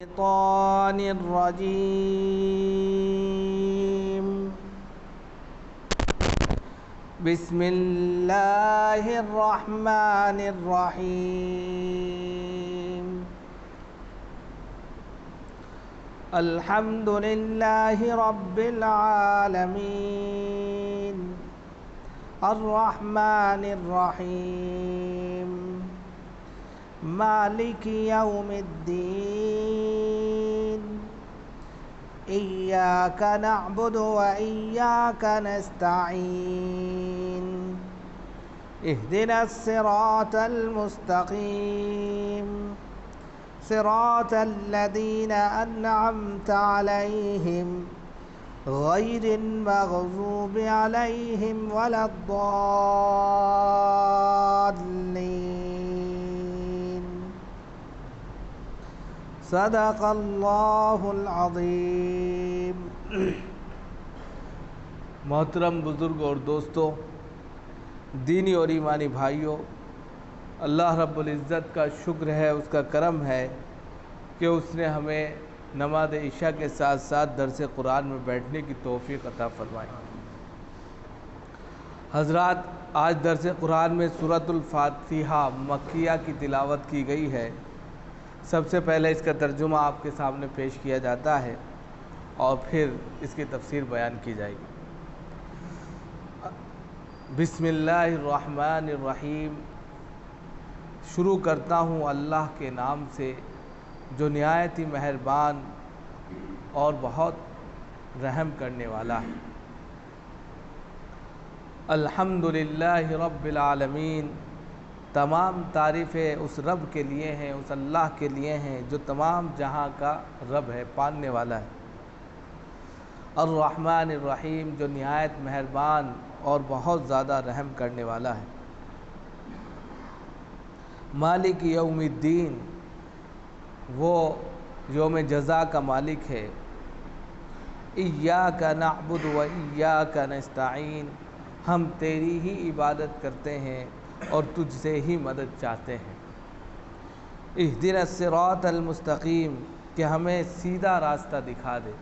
الشيطان الرجيم. بسم الله الرحمن الرحيم. الحمد لله رب العالمين الرحمن الرحيم مالك يوم الدين. إياك نعبد وإياك نستعين. اهدنا الصراط المستقيم صراط الذين أنعمت عليهم غير المغضوب عليهم ولا الضالين. صدق اللہ العظیم. محترم بزرگ اور دوستو، دینی اور ایمانی بھائیوں، اللہ رب العزت کا شکر ہے، اس کا کرم ہے کہ اس نے ہمیں نماز عشاء کے ساتھ ساتھ درس قرآن میں بیٹھنے کی توفیق عطا فرمائی. حضرات، آج درس قرآن میں سورۃ الفاتحہ مکیہ کی تلاوت کی گئی ہے. سب سے پہلے اس کا ترجمہ آپ کے سامنے پیش کیا جاتا ہے اور پھر اس کی تفسیر بیان کی جائے گی. بسم اللہ الرحمن الرحیم. شروع کرتا ہوں اللہ کے نام سے جو نہایت ہی مہربان اور بہت رحم کرنے والا ہے. الحمدللہ رب العالمین. تمام تعریفیں اس رب کے لیے ہیں، اس اللہ کے لیے ہیں جو تمام جہاں کا رب ہے، پالنے والا ہے. الرحمن الرحیم، جو نہایت مہربان اور بہت زیادہ رحم کرنے والا ہے. مالک یوم الدین، وہ یوم جزا کا مالک ہے. ایاک نعبد و ایاک نستعین، ہم تیری ہی عبادت کرتے ہیں اور تجھ سے ہی مدد چاہتے ہیں. اہدنا الصراط المستقیم، کہ ہمیں سیدھا راستہ دکھا دے.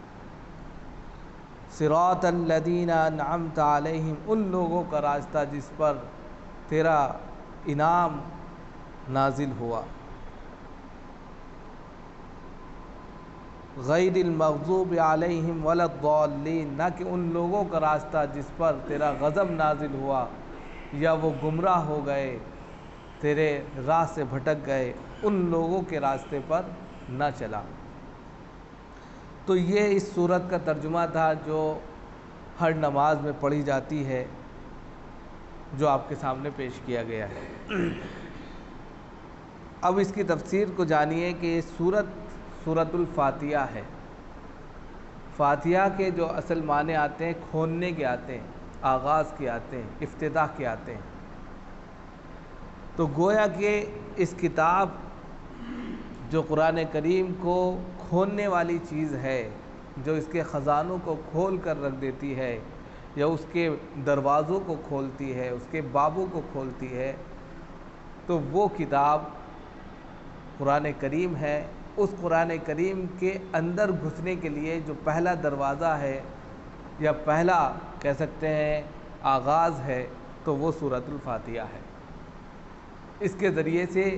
صراط الذین انعمت علیہم، ان لوگوں کا راستہ جس پر تیرا انعام نازل ہوا. غیر المغضوب علیہم ولا الضالین، نہ کہ ان لوگوں کا راستہ جس پر تیرا غضب نازل ہوا یا وہ گمراہ ہو گئے، تیرے راہ سے بھٹک گئے، ان لوگوں کے راستے پر نہ چلا. تو یہ اس سورت کا ترجمہ تھا جو ہر نماز میں پڑھی جاتی ہے، جو آپ کے سامنے پیش کیا گیا ہے. اب اس کی تفسیر کو جانیے کہ یہ سورۃ الفاتحہ ہے. فاتحہ کے جو اصل معنی آتے ہیں کھولنے کے آتے ہیں، آغاز کے آتے ہیں، افتتاح کے آتے ہیں. تو گویا کہ اس کتاب جو قرآن کریم کو کھولنے والی چیز ہے، جو اس کے خزانوں کو کھول کر رکھ دیتی ہے یا اس کے دروازوں کو کھولتی ہے، اس کے بابوں کو کھولتی ہے، تو وہ کتاب قرآن کریم ہے. اس قرآن کریم کے اندر گھسنے کے لیے جو پہلا دروازہ ہے یا پہلا کہہ سکتے ہیں آغاز ہے، تو وہ سورۃ الفاتحہ ہے. اس کے ذریعے سے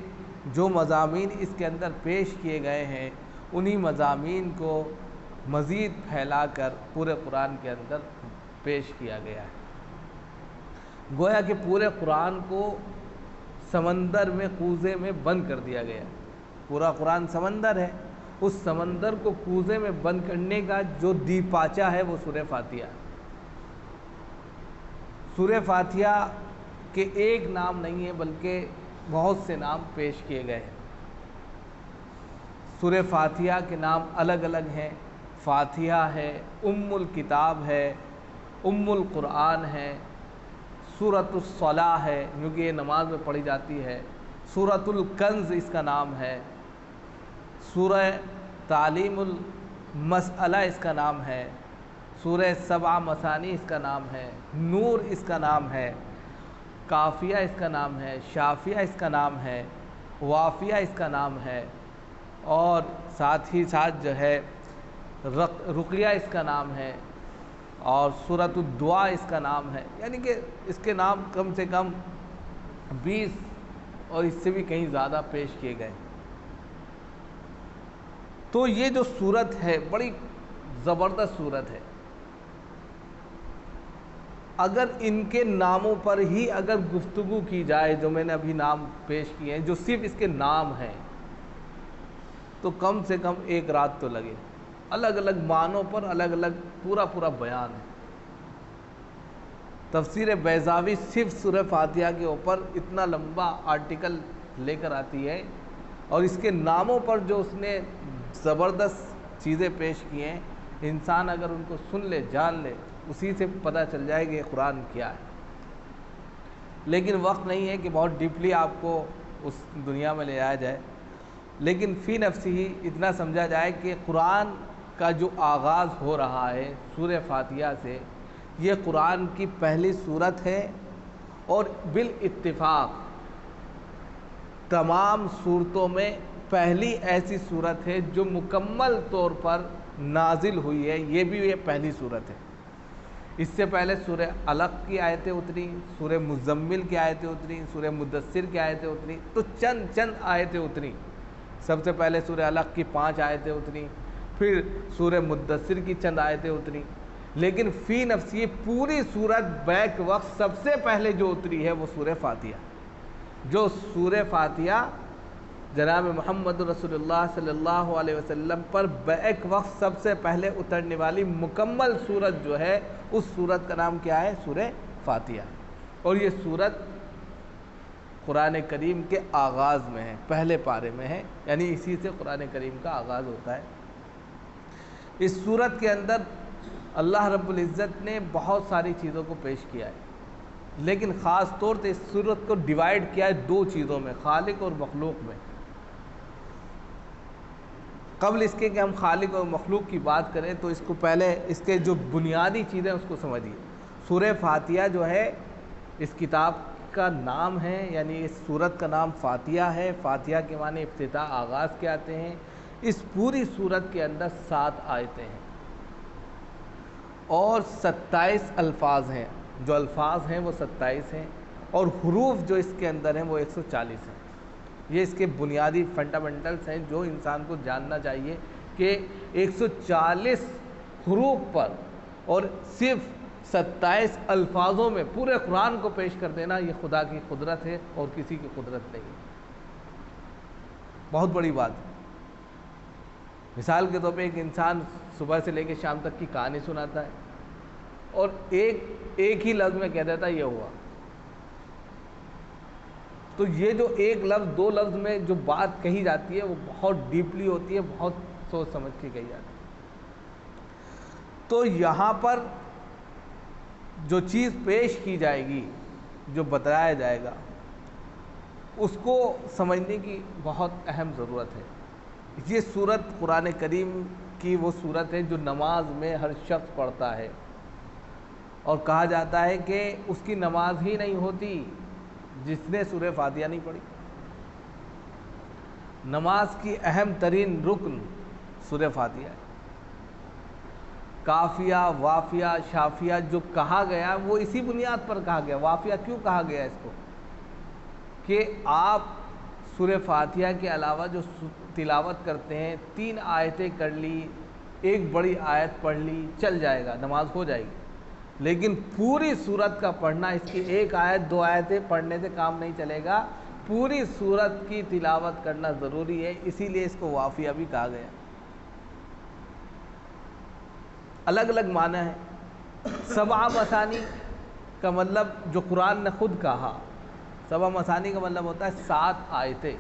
جو مضامین اس کے اندر پیش کیے گئے ہیں، انہی مضامین کو مزید پھیلا کر پورے قرآن کے اندر پیش کیا گیا ہے. گویا کہ پورے قرآن کو سمندر میں کوزے میں بند کر دیا گیا ہے. پورا قرآن سمندر ہے، اس سمندر کو کوزے میں بند کرنے کا جو دیپاچہ ہے وہ سورہ فاتحہ ہے. سورہ فاتحہ کے ایک نام نہیں ہے بلکہ بہت سے نام پیش کیے گئے ہیں. سورہ فاتحہ کے نام الگ الگ ہیں. فاتحہ ہے، ام الکتاب ہے، ام القرآن ہے، سورۃ الصلاۃ ہے کیونکہ یہ نماز میں پڑھی جاتی ہے، سورۃ الکنز اس کا نام ہے، سورہ تعلیم المسئلہ اس کا نام ہے، سورہ سبع مثانی اس کا نام ہے، نور اس کا نام ہے، کافیہ اس کا نام ہے، شافیہ اس کا نام ہے، وافیہ اس کا نام ہے، اور ساتھ ہی ساتھ جو ہے رقیہ اس کا نام ہے، اور سورۃ الدعا اس کا نام ہے، یعنی کہ اس کے نام کم سے کم 20 اور اس سے بھی کہیں زیادہ پیش کیے گئے۔ تو یہ جو سورت ہے بڑی زبردست سورت ہے۔ اگر ان کے ناموں پر ہی اگر گفتگو کی جائے، جو میں نے ابھی نام پیش کیے ہیں، جو صرف اس کے نام ہیں، تو کم سے کم ایک رات تو لگے۔ الگ الگ معنوں پر الگ الگ پورا بیان ہے۔ تفسیر بیضاوی صرف سورہ فاتحہ کے اوپر اتنا لمبا آرٹیکل لے کر آتی ہے، اور اس کے ناموں پر جو اس نے زبردست چیزیں پیش کی ہیں، انسان اگر ان کو سن لے، جان لے، اسی سے پتہ چل جائے کہ قرآن کیا ہے۔ لیکن وقت نہیں ہے کہ بہت ڈیپلی آپ کو اس دنیا میں لے جایا جائے، لیکن فی نفسی ہی اتنا سمجھا جائے کہ قرآن کا جو آغاز ہو رہا ہے سورہ فاتحہ سے، یہ قرآن کی پہلی سورت ہے، اور بالاتفاق تمام صورتوں میں پہلی ایسی صورت ہے جو مکمل طور پر نازل ہوئی ہے۔ یہ بھی یہ پہلی صورت ہے۔ اس سے پہلے سورہ علق کی آیتیں اتری، سورہ مزمل کی آیتیں اتری، سورہ مدثر کی آیتیں اتری، تو چند آیتیں اتری۔ سب سے پہلے سورہ علق کی 5 آیتیں اتری، پھر سورہ مدثر کی چند آیتیں اتری، لیکن فی نفسی پوری سورت بیک وقت سب سے پہلے جو اتری ہے وہ سورہ فاتحہ، جو سورہ فاتحہ جناب محمد رسول اللہ صلی اللہ علیہ وسلم پر بیک وقت سب سے پہلے اترنے والی مکمل سورت جو ہے، اس سورت کا نام کیا ہے؟ سورہ فاتحہ۔ اور یہ سورت قرآن کریم کے آغاز میں ہے، پہلے پارے میں ہے، یعنی اسی سے قرآن کریم کا آغاز ہوتا ہے۔ اس سورت کے اندر اللہ رب العزت نے بہت ساری چیزوں کو پیش کیا ہے، لیکن خاص طور سے اس سورت کو ڈیوائیڈ کیا ہے 2 چیزوں میں، خالق اور مخلوق میں۔ قبل اس کے کہ ہم خالق اور مخلوق کی بات کریں تو اس کو پہلے اس کے جو بنیادی چیزیں اس کو سمجھیے۔ سورہ فاتحہ جو ہے اس کتاب کا نام ہے، یعنی اس سورت کا نام فاتحہ ہے۔ فاتحہ کے معنی افتتاح، آغاز کے آتے ہیں۔ اس پوری سورت کے اندر 7 آیتیں ہیں اور 27 الفاظ ہیں، جو الفاظ ہیں وہ 27 ہیں، اور حروف جو اس کے اندر ہیں وہ 140 ہیں۔ یہ اس کے بنیادی فنڈامنٹلز ہیں جو انسان کو جاننا چاہیے کہ 140 حروف پر اور صرف 27 الفاظوں میں پورے قرآن کو پیش کر دینا، یہ خدا کی قدرت ہے اور کسی کی قدرت نہیں ہے۔ بہت بڑی بات ہے۔ مثال کے طور پہ ایک انسان صبح سے لے کے شام تک کی کہانی سناتا ہے اور ایک ہی لفظ میں کہہ دیتا ہے یہ ہوا، تو یہ جو ایک لفظ 2 لفظ میں جو بات کہی جاتی ہے وہ بہت ڈیپلی ہوتی ہے، بہت سوچ سمجھ کے کہی جاتی ہے۔ تو یہاں پر جو چیز پیش کی جائے گی، جو بتایا جائے گا، اس کو سمجھنے کی بہت اہم ضرورت ہے۔ یہ سورت قرآن کریم کی وہ سورت ہے جو نماز میں ہر شخص پڑھتا ہے، اور کہا جاتا ہے کہ اس کی نماز ہی نہیں ہوتی جس نے سورہ فاتحہ نہیں پڑھی۔ نماز کی اہم ترین رکن سورہ فاتحہ ہے۔ کافیہ، وافیہ، شافیہ جو کہا گیا وہ اسی بنیاد پر کہا گیا۔ وافیہ کیوں کہا گیا اس کو؟ کہ آپ سورہ فاتحہ کے علاوہ جو تلاوت کرتے ہیں، 3 آیتیں کر لی، ایک بڑی آیت پڑھ لی، چل جائے گا، نماز ہو جائے گی، لیکن پوری سورت کا پڑھنا، اس کی 1 آیت 2 آیتیں پڑھنے سے کام نہیں چلے گا، پوری سورت کی تلاوت کرنا ضروری ہے، اسی لیے اس کو وافیہ بھی کہا گیا۔ الگ الگ معنی ہے۔ 7 مثانی کا مطلب جو قرآن نے خود کہا، 7 مثانی کا مطلب ہوتا ہے 7 آیتیں۔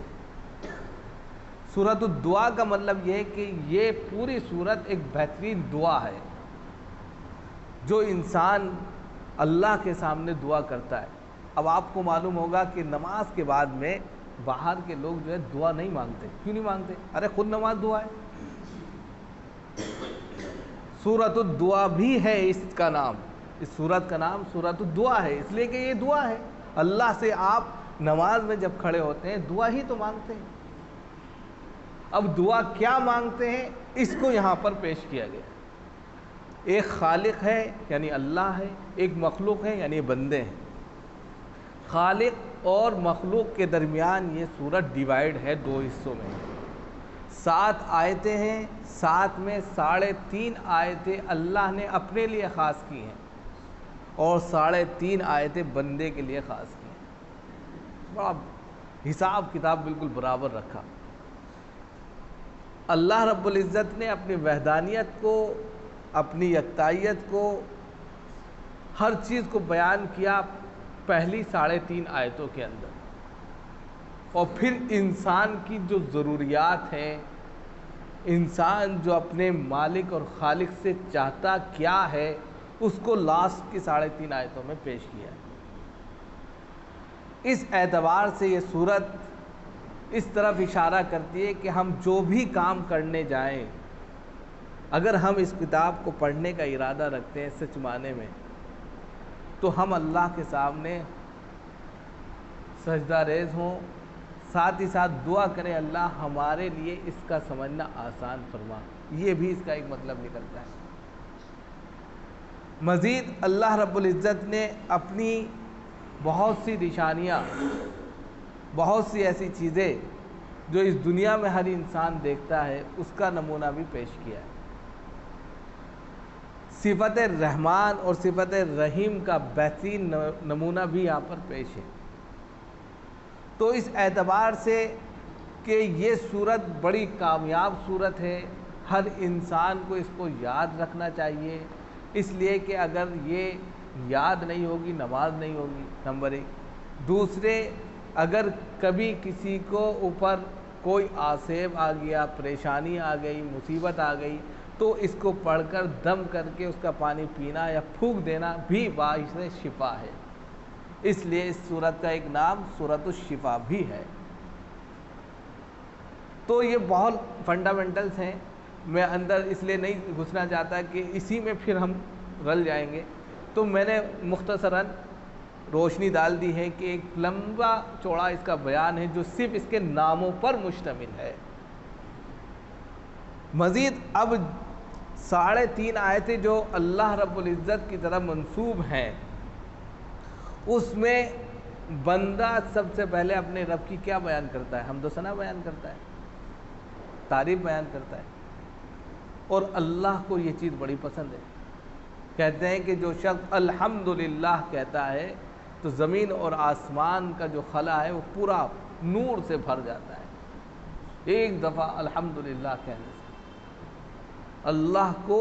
سورۃ الدعا کا مطلب یہ ہے کہ یہ پوری سورت ایک بہترین دعا ہے جو انسان اللہ کے سامنے دعا کرتا ہے۔ اب آپ کو معلوم ہوگا کہ نماز کے بعد میں باہر کے لوگ جو ہے دعا نہیں مانگتے۔ کیوں نہیں مانگتے؟ ارے خود نماز دعا ہے۔ سورۃ الدعا بھی ہے اس کا نام، اس سورت کا نام سورۃ الدعا ہے، اس لیے کہ یہ دعا ہے۔ اللہ سے آپ نماز میں جب کھڑے ہوتے ہیں دعا ہی تو مانگتے ہیں۔ اب دعا کیا مانگتے ہیں اس کو یہاں پر پیش کیا گیا. ایک خالق ہے یعنی اللہ ہے، ایک مخلوق ہے یعنی بندے ہیں. خالق اور مخلوق کے درمیان یہ سورت ڈیوائیڈ ہے 2 حصوں میں. 7 آیتیں ہیں، 7 میں 3.5 آیتیں اللہ نے اپنے لیے خاص کی ہیں اور 3.5 آیتیں بندے کے لیے خاص کی ہیں. بڑا حساب کتاب بالکل برابر رکھا. اللہ رب العزت نے اپنی وحدانیت کو، اپنی یکتائیت کو، ہر چیز کو بیان کیا پہلی 3.5 آیتوں کے اندر، اور پھر انسان کی جو ضروریات ہیں، انسان جو اپنے مالک اور خالق سے چاہتا کیا ہے، اس کو لاسٹ کی 3.5 آیتوں میں پیش کیا ہے. اس اعتبار سے یہ سورت اس طرف اشارہ کرتی ہے کہ ہم جو بھی کام کرنے جائیں، اگر ہم اس کتاب کو پڑھنے کا ارادہ رکھتے ہیں سچ معنی میں، تو ہم اللہ کے سامنے سجدہ ریز ہوں، ساتھ ہی ساتھ دعا کریں اللہ ہمارے لیے اس کا سمجھنا آسان فرما. یہ بھی اس کا ایک مطلب نکلتا ہے. مزید اللہ رب العزت نے اپنی بہت سی نشانیاں، بہت سی ایسی چیزیں جو اس دنیا میں ہر انسان دیکھتا ہے، اس کا نمونہ بھی پیش کیا ہے. صفت رحمان اور صفت رحیم کا بہترین نمونہ بھی یہاں پر پیش ہے. تو اس اعتبار سے کہ یہ سورت بڑی کامیاب سورت ہے، ہر انسان کو اس کو یاد رکھنا چاہیے، اس لیے کہ اگر یہ یاد نہیں ہوگی نماز نہیں ہوگی، نمبر 1. دوسرے، اگر کبھی کسی کو اوپر کوئی آصیب آ گیا، پریشانی آ گئی، مصیبت آ گئی، تو اس کو پڑھ کر دم کر کے اس کا پانی پینا یا پھونک دینا بھی باعث شفا ہے. اس لیے اس سورت کا ایک نام سورۃ الشفا بھی ہے. تو یہ بہت فنڈامنٹلز ہیں، میں اندر اس لیے نہیں گھسنا چاہتا کہ اسی میں پھر ہم رل جائیں گے. تو میں نے مختصراً روشنی ڈال دی ہے کہ ایک لمبا چوڑا اس کا بیان ہے جو صرف اس کے ناموں پر مشتمل ہے. مزید اب 3.5 آیتیں جو اللہ رب العزت کی طرف منسوب ہیں، اس میں بندہ سب سے پہلے اپنے رب کی کیا بیان کرتا ہے؟ حمد و ثنا بیان کرتا ہے، تعریف بیان کرتا ہے. اور اللہ کو یہ چیز بڑی پسند ہے. کہتے ہیں کہ جو شخص الحمدللہ کہتا ہے تو زمین اور آسمان کا جو خلا ہے وہ پورا نور سے بھر جاتا ہے. ایک دفعہ الحمدللہ کہنے سے اللہ کو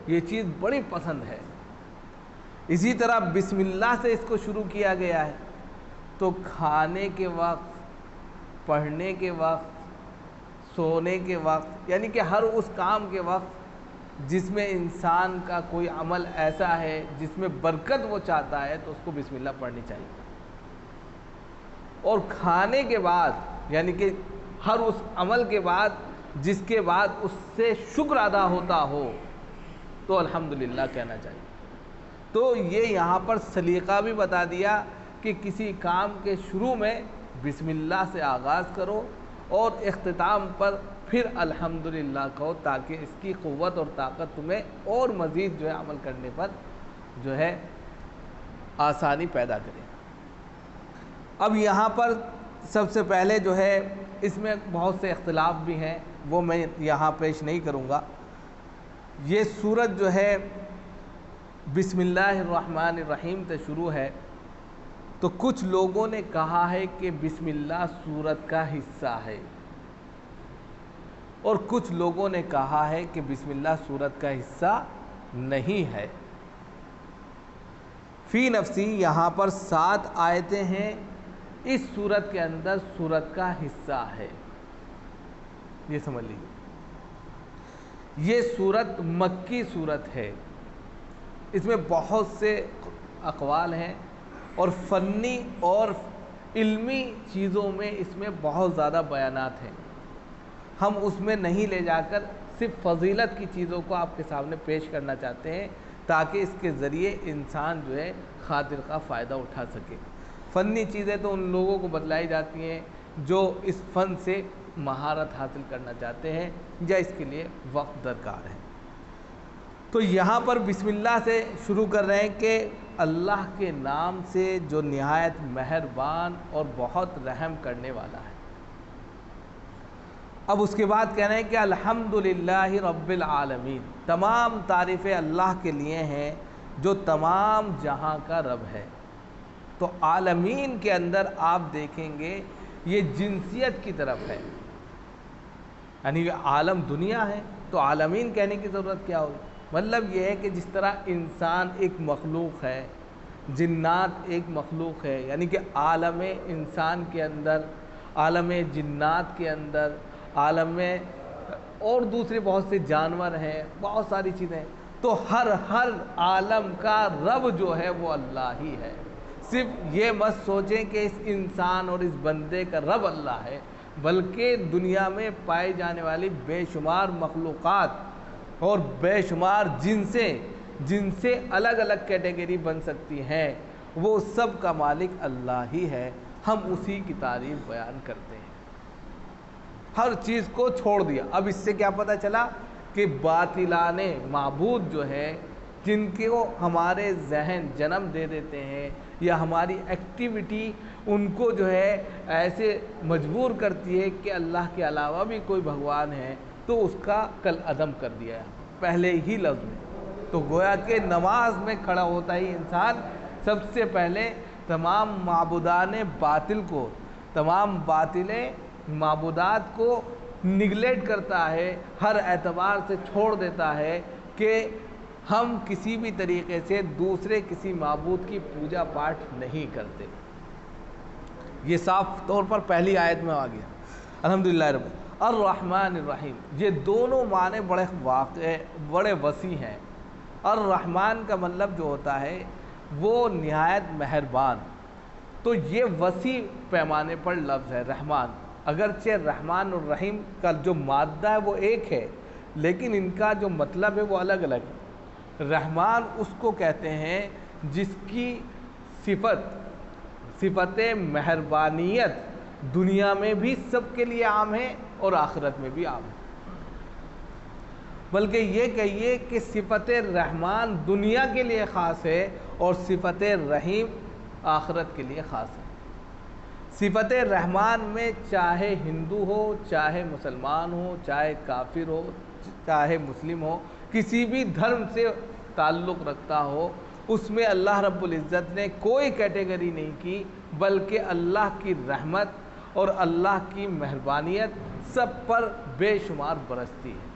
یہ چیز بڑی پسند ہے. اسی طرح بسم اللہ سے اس کو شروع کیا گیا ہے. تو کھانے کے وقت، پڑھنے کے وقت، سونے کے وقت، یعنی کہ ہر اس کام کے وقت جس میں انسان کا کوئی عمل ایسا ہے جس میں برکت وہ چاہتا ہے، تو اس کو بسم اللہ پڑھنی چاہیے. اور کھانے کے بعد، یعنی کہ ہر اس عمل کے بعد جس کے بعد اس سے شکر ادا ہوتا ہو، تو الحمدللہ کہنا چاہیے. تو یہ یہاں پر سلیقہ بھی بتا دیا کہ کسی کام کے شروع میں بسم اللہ سے آغاز کرو اور اختتام پر پھر الحمدللہ کہو، تاکہ اس کی قوت اور طاقت تمہیں اور مزید جو ہے عمل کرنے پر جو ہے آسانی پیدا کرے. اب یہاں پر سب سے پہلے جو ہے اس میں بہت سے اختلاف بھی ہیں، وہ میں یہاں پیش نہیں کروں گا. یہ سورت جو ہے بسم اللہ الرحمن الرحیم سے شروع ہے، تو کچھ لوگوں نے کہا ہے کہ بسم اللہ سورت کا حصہ ہے، اور کچھ لوگوں نے کہا ہے کہ بسم اللہ سورت کا حصہ نہیں ہے. فی نفسی یہاں پر 7 آیتیں ہیں، اس سورت کے اندر سورت کا حصہ ہے، یہ سمجھ لیجیے. یہ سورت مکی سورت ہے، اس میں بہت سے اقوال ہیں اور فنی اور علمی چیزوں میں اس میں بہت زیادہ بیانات ہیں. ہم اس میں نہیں لے جا کر صرف فضیلت کی چیزوں کو آپ کے سامنے پیش کرنا چاہتے ہیں، تاکہ اس کے ذریعے انسان جو ہے خاطر کا فائدہ اٹھا سکے. فنی چیزیں تو ان لوگوں کو بتلائی جاتی ہیں جو اس فن سے مہارت حاصل کرنا چاہتے ہیں یا اس کے لیے وقت درکار ہے۔ تو یہاں پر بسم اللہ سے شروع کر رہے ہیں کہ اللہ کے نام سے جو نہایت مہربان اور بہت رحم کرنے والا ہے۔ اب اس کے بعد کہہ رہے ہیں کہ الحمدللہ رب العالمین، تمام تعریفیں اللہ کے لیے ہیں جو تمام جہاں کا رب ہے۔ تو عالمین کے اندر آپ دیکھیں گے یہ جنسیت کی طرف ہے، یعنی عالم دنیا ہے تو عالمین کہنے کی ضرورت کیا ہوئی؟ مطلب یہ ہے کہ جس طرح انسان ایک مخلوق ہے، جنات ایک مخلوق ہے، یعنی کہ عالم انسان کے اندر، عالم جنات کے اندر، عالم میں اور دوسرے بہت سے جانور ہیں، بہت ساری چیزیں، تو ہر عالم کا رب جو ہے وہ اللہ ہی ہے۔ صرف یہ مت سوچیں کہ اس انسان اور اس بندے کا رب اللہ ہے، بلکہ دنیا میں پائی جانے والی بے شمار مخلوقات اور بے شمار جن سے الگ الگ کیٹیگری بن سکتی ہیں، وہ سب کا مالک اللہ ہی ہے۔ ہم اسی کی تعریف بیان کرتے ہیں، ہر چیز کو چھوڑ دیا۔ اب اس سے کیا پتہ چلا کہ باطلانے معبود جو ہے، جن کو ہمارے ذہن جنم دے دیتے ہیں یا ہماری ایکٹیویٹی ان کو جو ہے ایسے مجبور کرتی ہے کہ اللہ کے علاوہ بھی کوئی بھگوان ہے، تو اس کا کل عدم کر دیا ہے پہلے ہی لفظ میں۔ تو گویا کہ نماز میں کھڑا ہوتا ہی انسان سب سے پہلے تمام معبودان باطل کو، تمام باطلیں معبودات کو نگلیکٹ کرتا ہے، ہر اعتبار سے چھوڑ دیتا ہے کہ ہم کسی بھی طریقے سے دوسرے کسی معبود کی پوجا پاٹ نہیں کرتے۔ یہ صاف طور پر پہلی آیت میں آ گیا، الحمدللہ رب الرحمن الرحیم۔ یہ دونوں معنی بڑے وسیع ہیں۔ الرحمن کا مطلب جو ہوتا ہے وہ نہایت مہربان، تو یہ وسیع پیمانے پر لفظ ہے رحمان۔ اگرچہ رحمان اور رحیم کا جو مادہ ہے وہ ایک ہے، لیکن ان کا جو مطلب ہے وہ الگ الگ ہے۔ رحمان اس کو کہتے ہیں جس کی صفت مہربانیت دنیا میں بھی سب کے لیے عام ہے اور آخرت میں بھی عام ہے۔ بلکہ یہ کہیے کہ صفت رحمان دنیا کے لیے خاص ہے اور صفت رحیم آخرت کے لیے خاص ہے۔ صفت رحمان میں چاہے ہندو ہو، چاہے مسلمان ہو، چاہے کافر ہو، چاہے مسلم ہو، کسی بھی دھرم سے تعلق رکھتا ہو، اس میں اللہ رب العزت نے کوئی کیٹیگری نہیں کی، بلکہ اللہ کی رحمت اور اللہ کی مہربانیت سب پر بے شمار برستی ہے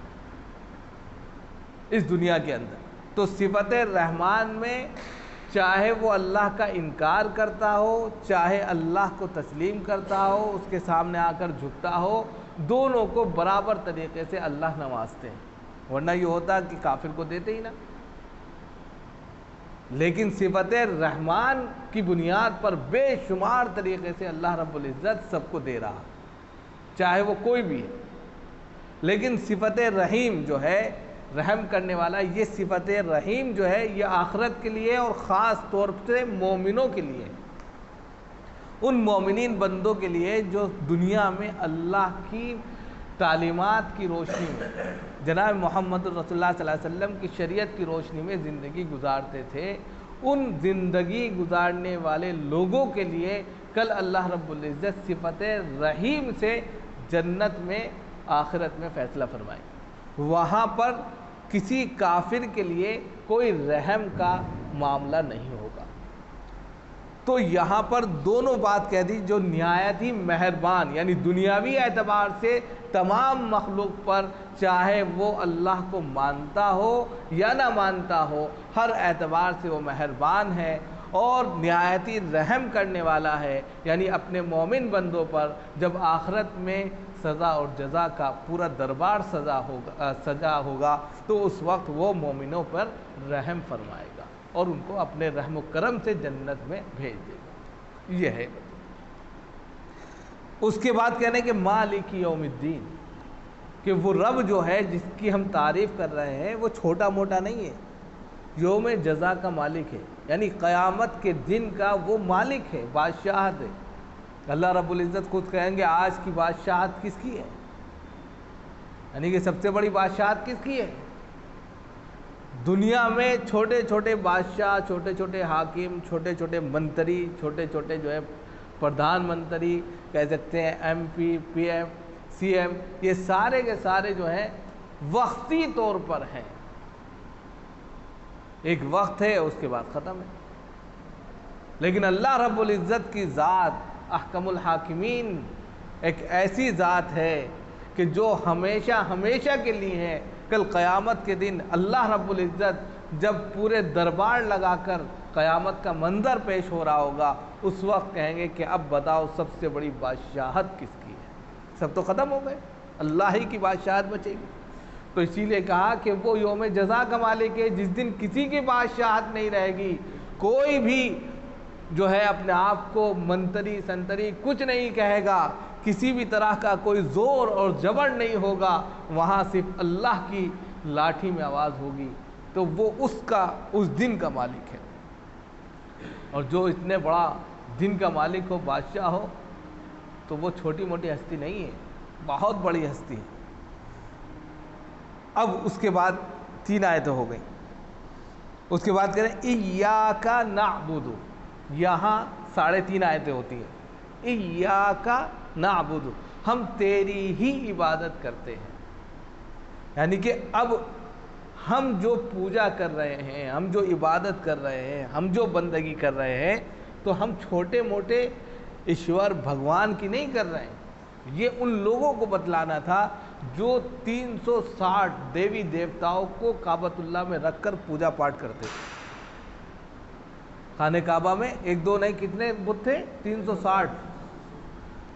اس دنیا کے اندر۔ تو صفت رحمان میں چاہے وہ اللہ کا انکار کرتا ہو، چاہے اللہ کو تسلیم کرتا ہو، اس کے سامنے آ کر جھکتا ہو، دونوں کو برابر طریقے سے اللہ نوازتے ہیں، ورنہ یہ ہوتا کہ کافر کو دیتے ہی نہ۔ لیکن صفت رحمان کی بنیاد پر بے شمار طریقے سے اللہ رب العزت سب کو دے رہا، چاہے وہ کوئی بھی ہے۔ لیکن صفت رحیم جو ہے، رحم کرنے والا، یہ صفت رحیم جو ہے یہ آخرت کے لیے اور خاص طور سے مومنوں کے لیے، ان مومنین بندوں کے لیے جو دنیا میں اللہ کی تعلیمات کی روشنی میں، جناب محمد رسول اللہ صلی اللہ علیہ وسلم کی شریعت کی روشنی میں زندگی گزارتے تھے، ان زندگی گزارنے والے لوگوں کے لیے کل اللہ رب العزت صفت رحیم سے جنت میں آخرت میں فیصلہ فرمائے۔ وہاں پر کسی کافر کے لیے کوئی رحم کا معاملہ نہیں ہوگا۔ تو یہاں پر دونوں بات کہہ دی، جو نہایت ہی مہربان، یعنی دنیاوی اعتبار سے تمام مخلوق پر، چاہے وہ اللہ کو مانتا ہو یا نہ مانتا ہو، ہر اعتبار سے وہ مہربان ہے اور نہایت ہی رحم کرنے والا ہے، یعنی اپنے مومن بندوں پر جب آخرت میں سزا اور جزا کا پورا دربار سجا ہوگا تو اس وقت وہ مومنوں پر رحم فرمائے گا اور ان کو اپنے رحم و کرم سے جنت میں بھیج دے گا۔ یہ ہے۔ اس کے بعد کہنے کہ مالک یوم الدین، کہ وہ رب جو ہے جس کی ہم تعریف کر رہے ہیں وہ چھوٹا موٹا نہیں ہے، یوم جزا کا مالک ہے، یعنی قیامت کے دن کا وہ مالک ہے، بادشاہت ہے۔ اللہ رب العزت خود کہیں گے آج کی بادشاہت کس کی ہے؟ یعنی کہ سب سے بڑی بادشاہت کس کی ہے؟ دنیا میں چھوٹے چھوٹے بادشاہ، چھوٹے چھوٹے حاکم، چھوٹے چھوٹے منتری، چھوٹے چھوٹے جو ہے پردھان منتری کہہ سکتے ہیں، MP, PM, CM, یہ سارے کے سارے جو ہیں وقتی طور پر ہیں، ایک وقت ہے اس کے بعد ختم ہے۔ لیکن اللہ رب العزت کی ذات احکم الحاکمین ایک ایسی ذات ہے کہ جو ہمیشہ ہمیشہ کے لیے ہے۔ کل قیامت کے دن اللہ رب العزت جب پورے دربار لگا کر قیامت کا منظر پیش ہو رہا ہوگا، اس وقت کہیں گے کہ اب بتاؤ سب سے بڑی بادشاہت کس کی ہے؟ سب تو ختم ہو گئے، اللہ ہی کی بادشاہت بچے گی۔ تو اسی لیے کہا کہ وہ یوم جزا کا مالک ہے، جس دن کسی کی بادشاہت نہیں رہے گی، کوئی بھی جو ہے اپنے آپ کو منتری سنتری کچھ نہیں کہے گا، کسی بھی طرح کا کوئی زور اور جبر نہیں ہوگا، وہاں صرف اللہ کی لاٹھی میں آواز ہوگی، تو وہ اس دن کا مالک ہے۔ اور جو اتنے بڑا دن کا مالک ہو، بادشاہ ہو، تو وہ چھوٹی موٹی ہستی نہیں ہے، بہت بڑی ہستی ہے۔ اب اس کے بعد 3 آیتیں ہو گئیں، اس کے بعد کہہ رہے ہیں ایاک نعبد، یہاں 3.5 آیتیں ہوتی ہیں۔ ایاک نعبد، ہم تیری ہی عبادت کرتے ہیں، یعنی کہ اب ہم جو پوجا کر رہے ہیں، ہم جو عبادت کر رہے ہیں، ہم جو بندگی کر رہے ہیں، تو ہم چھوٹے موٹے ایشور بھگوان کی نہیں کر رہے ہیں۔ یہ ان لوگوں کو بتلانا تھا جو 360 دیوی دیوتاؤں کو کعبۃ اللہ میں رکھ کر پوجا پاٹ کرتے تھے۔ خانہ کعبہ میں 1 2 نہیں، کتنے بت تھے؟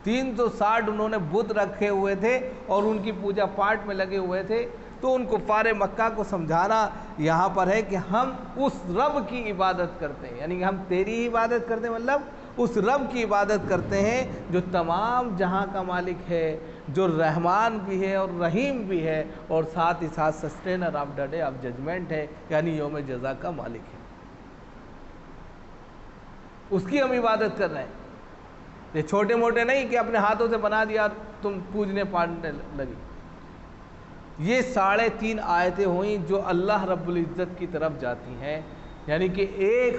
360 انہوں نے بت رکھے ہوئے تھے اور ان کی پوجا پاٹ میں لگے ہوئے تھے۔ تو ان کفار مکہ کو سمجھانا یہاں پر ہے کہ ہم اس رب کی عبادت کرتے ہیں، یعنی کہ ہم تیری ہی عبادت کرتے ہیں، مطلب اس رب کی عبادت کرتے ہیں جو تمام جہاں کا مالک ہے، جو رحمان بھی ہے اور رحیم بھی ہے، اور ساتھ ہی ساتھ sustainer of the day of judgment ہے، یعنی یوم جزا کا مالک ہے۔ اس کی ہم عبادت کر رہے ہیں، یہ چھوٹے موٹے نہیں کہ اپنے ہاتھوں سے بنا دیا تم پوجنے پاٹنے لگی۔ یہ 3.5 آیتیں ہوئیں جو اللہ رب العزت کی طرف جاتی ہیں، یعنی کہ ایک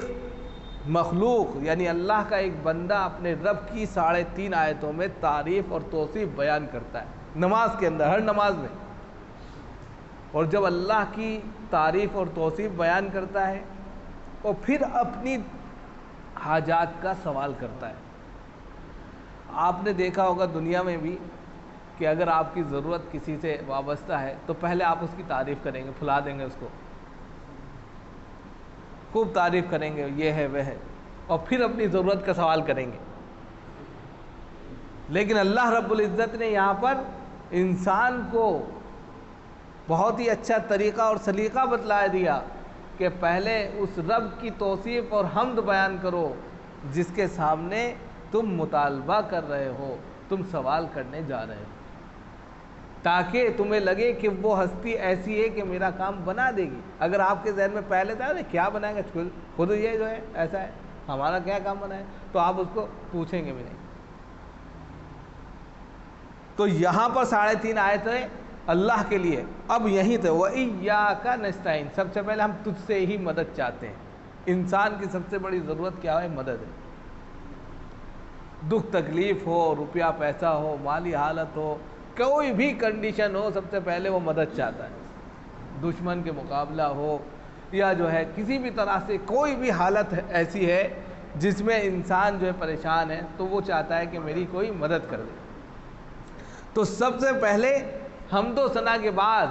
مخلوق یعنی اللہ کا ایک بندہ اپنے رب کی 3.5 آیتوں میں تعریف اور توصیف بیان کرتا ہے، نماز کے اندر، ہر نماز میں۔ اور جب اللہ کی تعریف اور توصیف بیان کرتا ہے اور پھر اپنی حاجات کا سوال کرتا ہے۔ آپ نے دیکھا ہوگا دنیا میں بھی کہ اگر آپ کی ضرورت کسی سے وابستہ ہے تو پہلے آپ اس کی تعریف کریں گے، پھلا دیں گے اس کو، خوب تعریف کریں گے، یہ ہے وہ ہے، اور پھر اپنی ضرورت کا سوال کریں گے۔ لیکن اللہ رب العزت نے یہاں پر انسان کو بہت ہی اچھا طریقہ اور سلیقہ بتلا دیا کہ پہلے اس رب کی توصیف اور حمد بیان کرو جس کے سامنے تم مطالبہ کر رہے ہو، تم سوال کرنے جا رہے ہو، تاکہ تمہیں لگے کہ وہ ہستی ایسی ہے کہ میرا کام بنا دے گی۔ اگر آپ کے ذہن میں پہلے تھا نا کیا بنائے گا، خود یہ جو ہے ایسا ہے، ہمارا کیا کام بنائے، تو آپ اس کو پوچھیں گے بھی نہیں۔ تو یہاں پر 3.5 آیتیں اللہ کے لیے۔ اب یہیں تھے وَإِيَّاكَ نَسْتَعِينُ، سب سے پہلے ہم تجھ سے ہی مدد چاہتے ہیں۔ انسان کی سب سے بڑی ضرورت کیا ہے؟ مدد ہے۔ دکھ تکلیف ہو، روپیہ پیسہ ہو، مالی حالت ہو، کوئی بھی کنڈیشن ہو، سب سے پہلے وہ مدد چاہتا ہے۔ دشمن کے مقابلہ ہو یا جو ہے کسی بھی طرح سے کوئی بھی حالت ایسی ہے جس میں انسان جو ہے پریشان ہے، تو وہ چاہتا ہے کہ میری کوئی مدد کر دے۔ تو سب سے پہلے حمد و ثنا کے بعد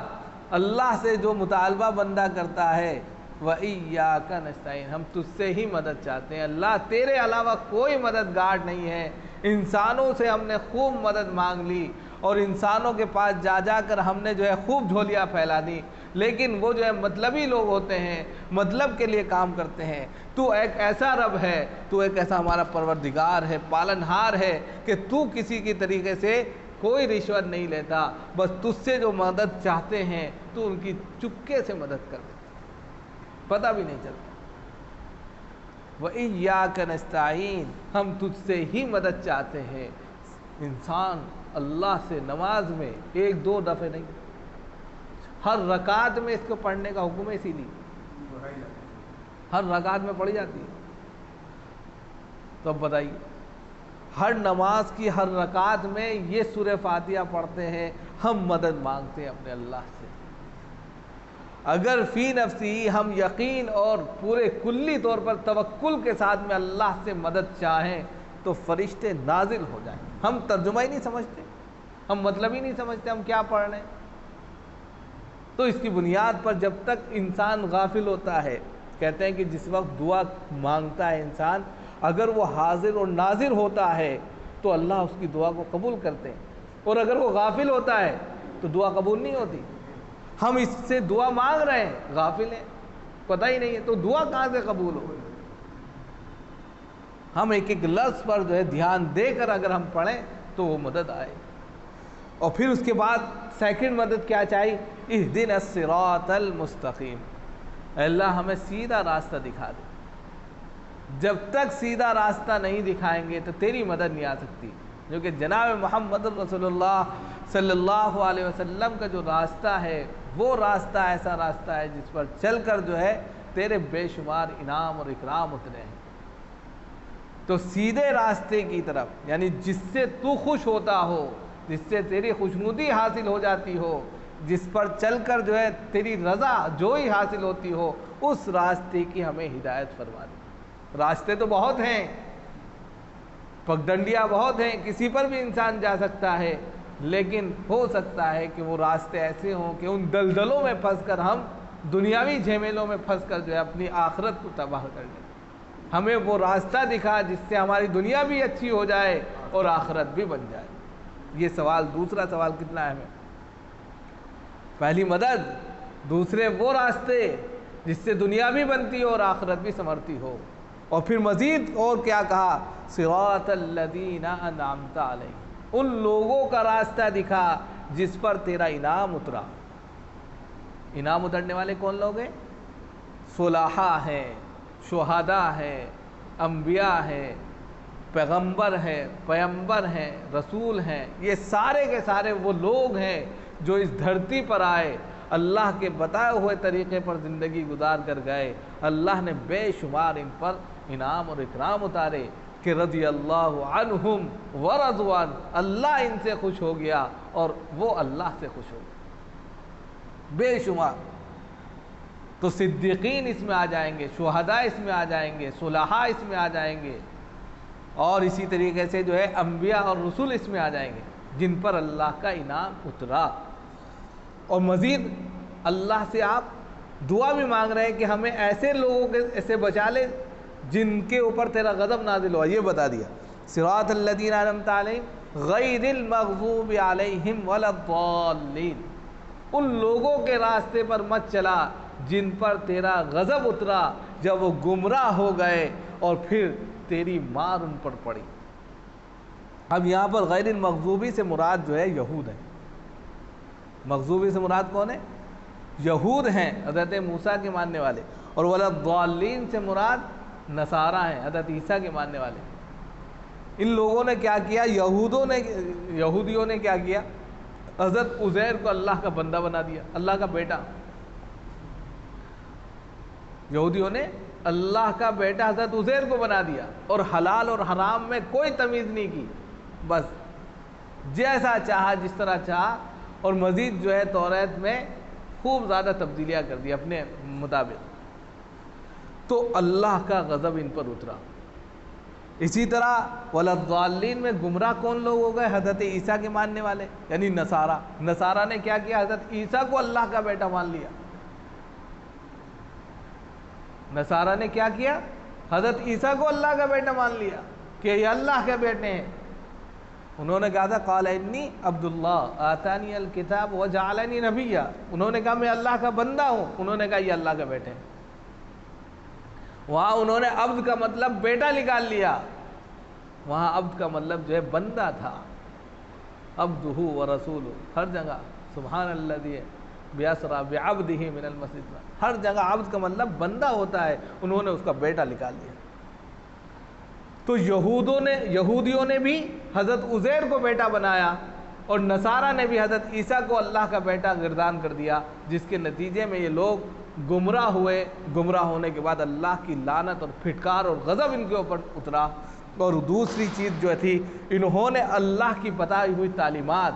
اللہ سے جو مطالبہ بندہ کرتا ہے وَإِيَّاكَ نَسْتَعِينُ، ہم تجھ سے ہی مدد چاہتے ہیں اللہ، تیرے علاوہ کوئی مددگار نہیں ہے۔ انسانوں سے ہم نے خوب مدد مانگ لی اور انسانوں کے پاس جا جا کر ہم نے جو ہے خوب جھولیاں پھیلا دی، لیکن وہ جو ہے مطلبی لوگ ہوتے ہیں، مطلب کے لیے کام کرتے ہیں۔ تو ایک ایسا رب ہے، تو ایک ایسا ہمارا پروردگار ہے، پالنہار ہے کہ تو کسی کی طریقے سے کوئی رشوت نہیں لیتا، بس تجھ سے جو مدد چاہتے ہیں تو ان کی چپکے سے مدد کر دے، پتہ بھی نہیں چلتا۔ وَإِيَّاكَ نَسْتَعِينُ، ہم تجھ سے ہی مدد چاہتے ہیں۔ انسان اللہ سے نماز میں 1 2 دفعے نہیں، ہر رکعت میں اس کو پڑھنے کا حکم ہے، اسی لیے ہر رکعت میں پڑھی جاتی ہے۔ تو اب بتائیے، ہر نماز کی ہر رکعت میں یہ سورہ فاتحہ پڑھتے ہیں، ہم مدد مانگتے ہیں اپنے اللہ سے۔ اگر فی نفسی ہم یقین اور پورے کلی طور پر توکل کے ساتھ میں اللہ سے مدد چاہیں تو فرشتے نازل ہو جائیں۔ ہم ترجمہ ہی نہیں سمجھتے، ہم مطلب ہی نہیں سمجھتے ہم کیا پڑھ رہے ہیں۔ تو اس کی بنیاد پر جب تک انسان غافل ہوتا ہے، کہتے ہیں کہ جس وقت دعا مانگتا ہے انسان، اگر وہ حاضر اور ناظر ہوتا ہے تو اللہ اس کی دعا کو قبول کرتے ہیں، اور اگر وہ غافل ہوتا ہے تو دعا قبول نہیں ہوتی۔ ہم اس سے دعا مانگ رہے ہیں، غافل ہیں، پتہ ہی نہیں ہے، تو دعا کہاں سے قبول ہو؟ ہم ایک ایک لفظ پر جو ہے دھیان دے کر اگر ہم پڑھیں تو وہ مدد آئے۔ اور پھر اس کے بعد سیکنڈ مدد کیا چاہیے؟ اہدنا الصراط المستقیم، اے اللہ ہمیں سیدھا راستہ دکھا دے۔ جب تک سیدھا راستہ نہیں دکھائیں گے تو تیری مدد نہیں آ سکتی، جو کہ جناب محمد رسول اللہ صلی اللہ علیہ وسلم کا جو راستہ ہے وہ راستہ ایسا راستہ ہے جس پر چل کر جو ہے تیرے بے شمار انعام اور اکرام اترے ہیں۔ تو سیدھے راستے کی طرف، یعنی جس سے تو خوش ہوتا ہو، جس سے تیری خوشنودی حاصل ہو جاتی ہو، جس پر چل کر جو ہے تیری رضا جوئی حاصل ہوتی ہو، اس راستے کی ہمیں ہدایت فرما دے۔ راستے تو بہت ہیں، پگڈنڈیاں بہت ہیں، کسی پر بھی انسان جا سکتا ہے، لیکن ہو سکتا ہے کہ وہ راستے ایسے ہوں کہ ان دلدلوں میں پھنس کر ہم دنیاوی جھمیلوں میں پھنس کر جو ہے اپنی آخرت کو تباہ کر لیں۔ ہمیں وہ راستہ دکھا جس سے ہماری دنیا بھی اچھی ہو جائے اور آخرت بھی بن جائے۔ یہ سوال، دوسرا سوال کتنا اہم ہے؟ پہلی مدد، دوسرے وہ راستے جس سے دنیا بھی بنتی ہو اور آخرت بھی سنورتی ہو، اور پھر مزید اور کیا کہا؟ صراط الذین انعمت علیہم، ان لوگوں کا راستہ دکھا جس پر تیرا انعام اترا۔ انعام اترنے والے کون لوگ ہیں؟ صلحاء ہیں، شہداء ہیں، انبیاء ہیں، پیغمبر ہیں، پیمبر ہیں، رسول ہیں، یہ سارے کے سارے وہ لوگ ہیں جو اس دھرتی پر آئے، اللہ کے بتائے ہوئے طریقے پر زندگی گزار کر گئے۔ اللہ نے بے شمار ان پر انعام اور اکرام اتارے کہ رضی اللہ عنہم ورضوا عنہ، اللہ ان سے خوش ہو گیا اور وہ اللہ سے خوش ہو گیا، بے شمار۔ تو صدیقین اس میں آ جائیں گے، شہداء اس میں آ جائیں گے، صلحاء اس میں آ جائیں گے، اور اسی طریقے سے جو ہے انبیاء اور رسول اس میں آ جائیں گے جن پر اللہ کا انعام اترا۔ اور مزید اللہ سے آپ دعا بھی مانگ رہے ہیں کہ ہمیں ایسے لوگوں سے بچا لے جن کے اوپر تیرا غضب نازل ہوا۔ یہ بتا دیا، صراط الذین انعمت علیہم غیر المغضوب علیہم ولا الضالین، ان لوگوں کے راستے پر مت چلا جن پر تیرا غضب اترا جب وہ گمراہ ہو گئے اور پھر تیری مار ان پر پڑی۔ اب یہاں پر غیر المغضوبی سے مراد جو ہے یہود ہیں۔ مغضوبی سے مراد کون ہے؟ یہود ہیں، حضرت موسیٰ کے ماننے والے، اور ولا الضالین سے مراد نصارہ ہیں، حضرت عیسیٰ کے ماننے والے۔ ان لوگوں نے کیا کیا؟ یہودیوں نے کیا کیا؟ حضرت عزیر کو اللہ کا بندہ بنا دیا، اللہ کا بیٹا۔ یہودیوں نے اللہ کا بیٹا حضرت عزیر کو بنا دیا اور حلال اور حرام میں کوئی تمیز نہیں کی، بس جیسا چاہا جس طرح چاہا، اور مزید جو ہے توریت میں خوب زیادہ تبدیلیاں کر دی اپنے مطابق۔ تو اللہ کا غضب ان پر اترا۔ اسی طرح ولا الضالین میں گمراہ کون لوگ ہو گئے؟ حضرت عیسیٰ کے ماننے والے، یعنی نصارہ۔ نصارہ نے کیا کیا؟ حضرت عیسیٰ کو اللہ کا بیٹا مان لیا۔ نصارہ نے کیا کیا؟ حضرت عیسیٰ کو اللہ کا بیٹا مان لیا کہ یہ اللہ کے بیٹے ہیں۔ انہوں نے کہا تھا قال انی عبد اللہ آتانی الکتاب وجعلنی نبیا، انہوں نے کہا میں اللہ کا بندہ ہوں، انہوں نے کہا یہ اللہ کا بیٹے ہیں۔ وہاں انہوں نے عبد کا مطلب بیٹا نکال لیا، وہاں عبد کا مطلب جو ہے بندہ تھا۔ عبدہ ورسولہ، ہر جگہ سبحان الذی بیسری بعبدہ من المسجد، ہر جگہ عبد کا مطلب بندہ ہوتا ہے، انہوں نے اس کا بیٹا نکال لیا۔ تو یہودیوں نے بھی حضرت عزیر کو بیٹا بنایا، اور نصارہ نے بھی حضرت عیسیٰ کو اللہ کا بیٹا گردان کر دیا، جس کے نتیجے میں یہ لوگ گمراہ ہوئے۔ گمراہ ہونے کے بعد اللہ کی لعنت اور پھٹکار اور غضب ان کے اوپر اترا۔ اور دوسری چیز جو تھی، انہوں نے اللہ کی بتائی ہوئی تعلیمات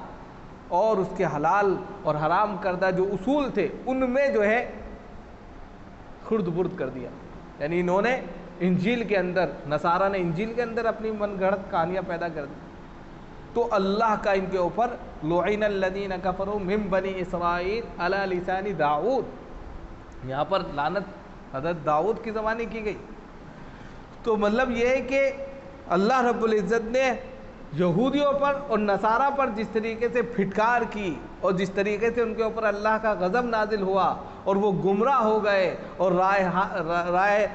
اور اس کے حلال اور حرام کردہ جو اصول تھے ان میں جو ہے خرد برد کر دیا۔ یعنی انہوں نے انجیل کے اندر، نصارہ نے انجیل کے اندر اپنی من گھڑت کہانیاں پیدا کر دی۔ تو اللہ کا ان کے اوپر لعن الذین کفروا من بنی اسرائیل علی لسان داؤد، یہاں پر لعنت حضرت داؤد کی زمانے کی گئی۔ تو مطلب یہ ہے کہ اللہ رب العزت نے یہودیوں پر اور نصارہ پر جس طریقے سے پھٹکار کی اور جس طریقے سے ان کے اوپر اللہ کا غضب نازل ہوا اور وہ گمراہ ہو گئے اور رائے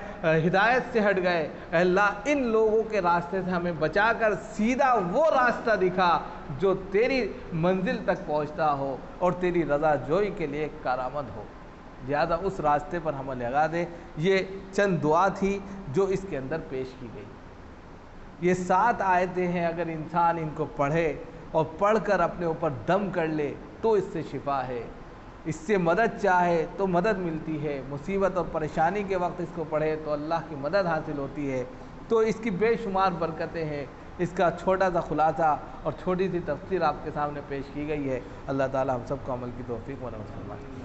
ہدایت سے ہٹ گئے، اے اللہ ان لوگوں کے راستے سے ہمیں بچا کر سیدھا وہ راستہ دکھا جو تیری منزل تک پہنچتا ہو اور تیری رضا جوئی کے لیے کارآمد ہو، لہذا اس راستے پر ہمیں لگا دے۔ یہ چند دعا تھی جو اس کے اندر پیش کی گئی۔ یہ 7 آیتیں ہیں، اگر انسان ان کو پڑھے اور پڑھ کر اپنے اوپر دم کر لے تو اس سے شفا ہے، اس سے مدد چاہے تو مدد ملتی ہے، مصیبت اور پریشانی کے وقت اس کو پڑھے تو اللہ کی مدد حاصل ہوتی ہے۔ تو اس کی بے شمار برکتیں ہیں۔ اس کا چھوٹا سا خلاصہ اور چھوٹی سی تفسیر آپ کے سامنے پیش کی گئی ہے۔ اللہ تعالی ہم سب کو عمل کی توفیق و نصیب فرمائے۔